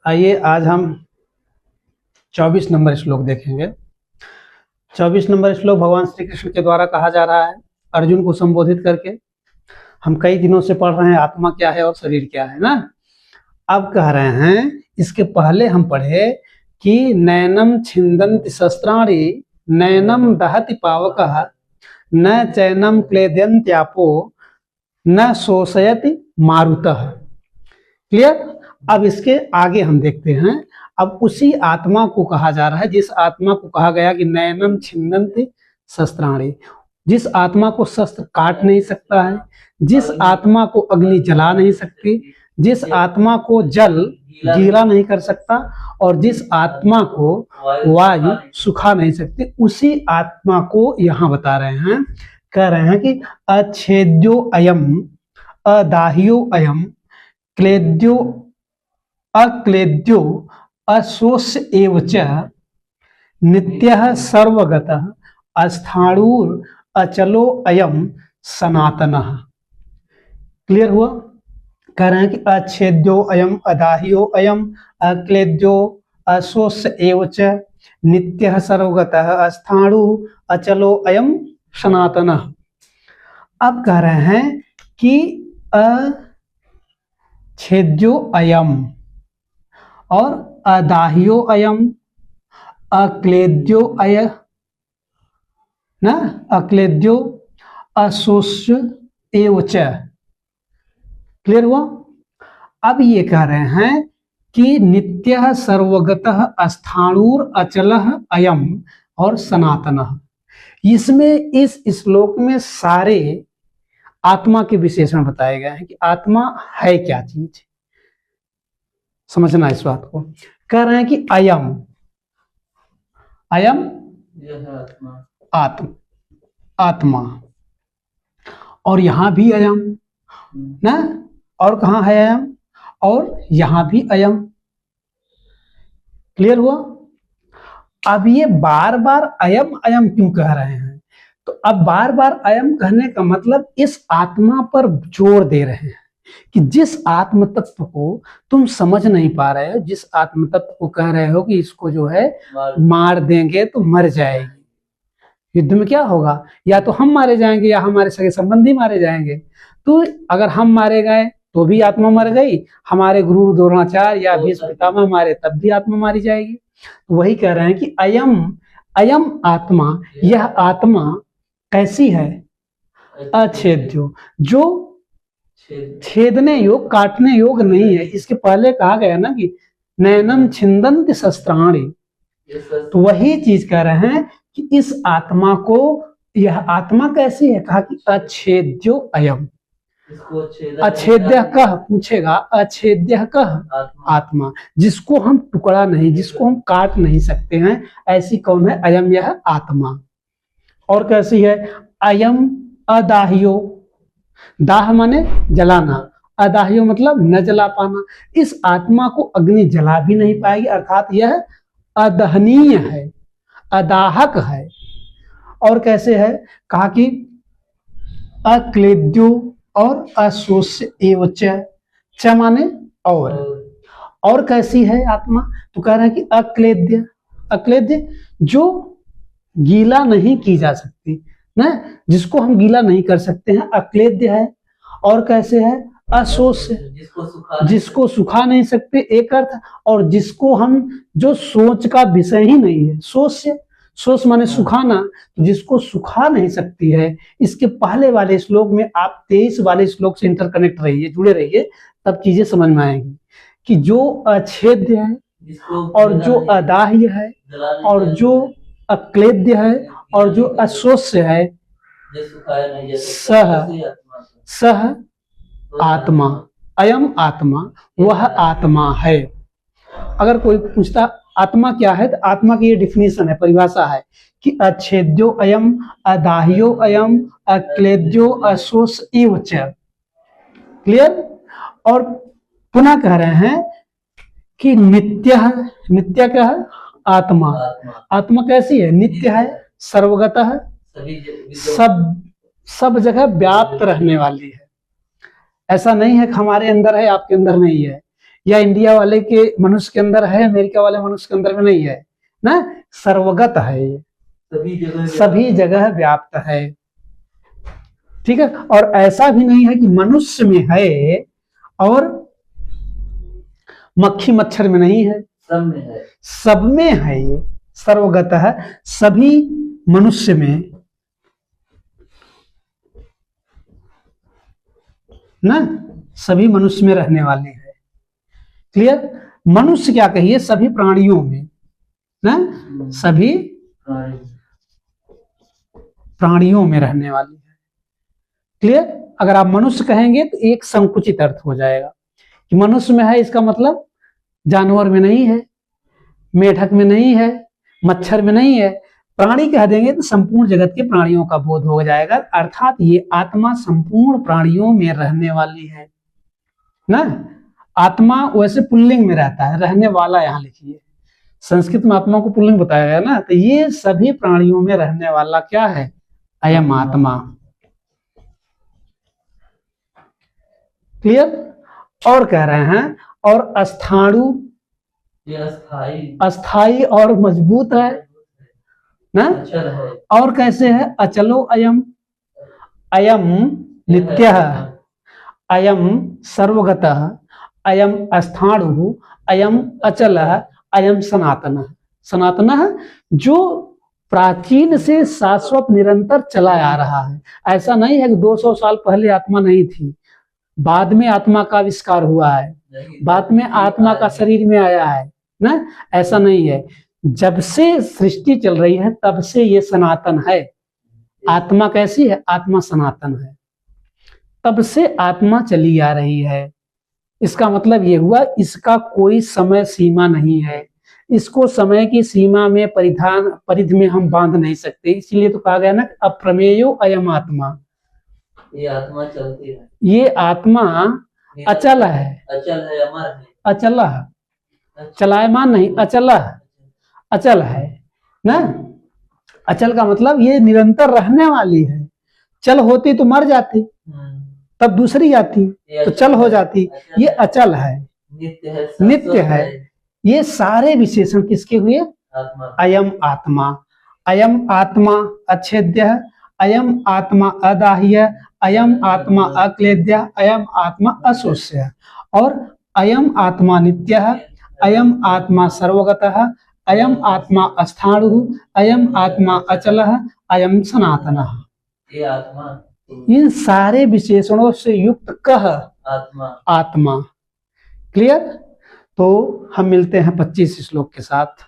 आइए आज हम 24 नंबर श्लोक देखेंगे। 24 नंबर श्लोक भगवान श्री कृष्ण के द्वारा कहा जा रहा है अर्जुन को संबोधित करके। हम कई दिनों से पढ़ रहे हैं आत्मा क्या है और शरीर क्या है ना। अब कह रहे हैं, इसके पहले हम पढ़े कि नैनम छिन्दन्ति शस्त्राणि नैनम दहति पावकः न चैनम क्लेदयन्त्यापो न शोषयति मारुतः। क्लियर। अब इसके आगे हम देखते हैं। अब उसी आत्मा को कहा जा रहा है जिस आत्मा को कहा गया कि नैनम छिन्दन्ति शस्त्राणि, जिस आत्मा को शस्त्र काट नहीं सकता है, जिस आत्मा को अग्नि जला नहीं सकती, जिस आत्मा को जल गीला नहीं कर सकता और जिस आत्मा को वायु सुखा नहीं सकती, उसी आत्मा को यहाँ बता रहे हैं। कह रहे हैं कि अच्छेद्यो अयम अदाह्यो अयम क्लेद्यो अक्लेद्यो अशोष्य एव च नित्यः सर्वगतः अस्थाणुर अचलो अयम सनातनः। क्लियर हुआ। कह रहे हैं कि अच्छेद्यो अयम अदाह्यो अयम अक्लेद्यो अशोष्य एव च नित्यः सर्वगतः अस्थाणु अचलो अयम सनातनः। अब कह रहे हैं कि अच्छेद्यो अयम और अदाह्यो अयम अक्लेद्यो अय ना अक्लेद्यो अशोष्य एव च। क्लियर हुआ। अब ये कह रहे हैं कि नित्यः सर्वगतः अस्थाणुर अचलः अयम और सनातनः। इसमें इस श्लोक में सारे आत्मा के विशेषण बताए गए हैं कि आत्मा है क्या चीज। समझना इस बात को। कह रहे हैं कि अयम अयम आत्मा और यहां भी अयम ना, और कहां है अयम, और यहां भी अयम। क्लियर हुआ। अब ये बार बार अयम अयम क्यों कह रहे हैं? तो अब बार बार अयम कहने का मतलब इस आत्मा पर जोर दे रहे हैं कि जिस आत्म तत्व को तुम समझ नहीं पा रहे हो, जिस आत्म तत्व को कह रहे हो कि इसको जो है मार देंगे तो मर जाएगी, युद्ध में क्या होगा, या तो हम मारे जाएंगे या हमारे सगे संबंधी मारे जाएंगे। तो अगर हम मारे गए तो भी आत्मा मर गई, हमारे गुरु द्रोणाचार्य या भीष्म पितामह मारे तब भी आत्मा मारी जाएगी। तो वही कह रहे हैं कि अयम अयम आत्मा, यह आत्मा कैसी है? अच्छेद्यो, जो छेदने योग काटने योग नहीं है। इसके पहले कहा गया ना कि नैनम छिन्दन्ति शस्त्राणि, तो वही चीज कह रहे हैं कि इस आत्मा को, यह आत्मा कैसी है? कहा कि अच्छेद्यो अयम। अच्छेद्य कह पूछेगा, अच्छेद्य कह आत्मा, जिसको हम टुकड़ा नहीं, जिसको हम काट नहीं सकते हैं, ऐसी कौन है? अयम, यह आत्मा। और कैसी है? अयम अदाह्यो, दाह माने जलाना, अदाह्यो मतलब न जला पाना। इस आत्मा को अग्नि जला भी नहीं पाएगी, अर्थात यह अदहनीय है, अदाहक है। और कैसे है? कहा कि अक्लेद्यो और अशोष्य एव च माने और कैसी है आत्मा? तो कह रहे हैं कि अक्लेद्य, अक्लेद्य जो गीला नहीं की जा सकती ना, जिसको हम गीला नहीं कर सकते हैं, अक्लेद्य है। और कैसे है? अशोष्य, जिसको सुखा नहीं सकते एक अर्थ, और जिसको हम, जो सोच का विषय ही नहीं है, शोष्य, शोष माने सुखाना, तो जिसको सुखा नहीं सकती है। इसके पहले वाले श्लोक में आप 23 वाले श्लोक से इंटरकनेक्ट रहिए, जुड़े रहिए, तब चीजें समझ में आएंगी कि जो अच्छेद्य है और जो अदाह्य है और जो अक्लेद्य है और जो अशोष्य है, सह आत्मा, अयम आत्मा, वह आत्मा है। अगर कोई पूछता आत्मा क्या है, तो आत्मा की ये डिफिनेशन है, परिभाषा है कि अच्छेद्यो अयम अदाह्यो अयम अक्लेद्यो अशोष्य एव च। क्लियर। और पुनः कह रहे हैं कि नित्य, नित्य क्या है? आत्मा, आत्मा कैसी है? नित्य है, सर्वगतः है, सब जगह व्याप्त रहने वाली है। ऐसा नहीं है कि हमारे अंदर है आपके अंदर नहीं है। या इंडिया वाले के मनुष्य के अंदर है, अमेरिका वाले मनुष्य के अंदर में नहीं है ना, सर्वगत है, ये सभी जगह व्याप्त है। ठीक है, और ऐसा भी नहीं है कि मनुष्य में है और मक्खी मच्छर में नहीं है, सब में है, सब में है, ये सर्वगत है, सभी मनुष्य में ना, सभी मनुष्य में रहने वाले हैं। क्लियर? मनुष्य क्या कहिए, सभी प्राणियों में ना, सभी प्राणियों में रहने वाली है। क्लियर? अगर आप मनुष्य कहेंगे तो एक संकुचित अर्थ हो जाएगा कि मनुष्य में है, इसका मतलब जानवर में नहीं है, मेढक में नहीं है, मच्छर में नहीं है। प्राणी कह देंगे तो संपूर्ण जगत के प्राणियों का बोध हो जाएगा, अर्थात ये आत्मा संपूर्ण प्राणियों में रहने वाली है ना। आत्मा वैसे पुल्लिंग में रहता है, रहने वाला यहां लिखिए, संस्कृत में आत्मा को पुल्लिंग बताया गया ना, तो ये सभी प्राणियों में रहने वाला क्या है, अयम आत्मा। क्लियर? और कह रहे हैं और अस्थाणु, अस्थाई और मजबूत है ना, अचल है। और कैसे है, अचलो अयम, अयम नित्यः, अयम सर्वगतः, अयम अस्थाणु, अयम अचलः, अयम सनातनः। सनातनः जो प्राचीन से शाश्वत निरंतर चला आ रहा है। ऐसा नहीं है कि 200 साल पहले आत्मा नहीं थी, बाद में आत्मा का आविष्कार हुआ है, बाद में आत्मा का शरीर में आया है ना, ऐसा नहीं है। जब से सृष्टि चल रही है तब से ये सनातन है। आत्मा कैसी है, आत्मा सनातन है, तब से आत्मा चली आ रही है। इसका मतलब ये हुआ इसका कोई समय सीमा नहीं है, इसको समय की सीमा में परिधि में हम बांध नहीं सकते। इसलिए तो कहा गया ना अप्रमेयो अयम आत्मा, ये आत्मा चलती है, ये आत्मा अचल है, अचल है, अमर है, अचल है, चलायमान नहीं, अचल है, अचल है ना। अचल का मतलब ये निरंतर रहने वाली है। चल होती तो मर जाती, तब दूसरी आती तो चल हो जाती, ये अचल है, नित्य है, नित्य है। ये सारे विशेषण किसके हुए, अयम आत्मा। अयम आत्मा अच्छेद्य, अयम आत्मा अदाह्य, अयम आत्मा अक्लेद्य, अयम आत्मा अशोष्य, और अयम आत्मा नित्यः, अयम आत्मा सर्वगतः, अयम आत्मा अस्थाणु, अयम आत्मा अचलः, अयम सनातनः। ये आत्मा, इन सारे विशेषणों से युक्त कह आत्मा, आत्मा। क्लियर? तो हम मिलते हैं 25 श्लोक के साथ।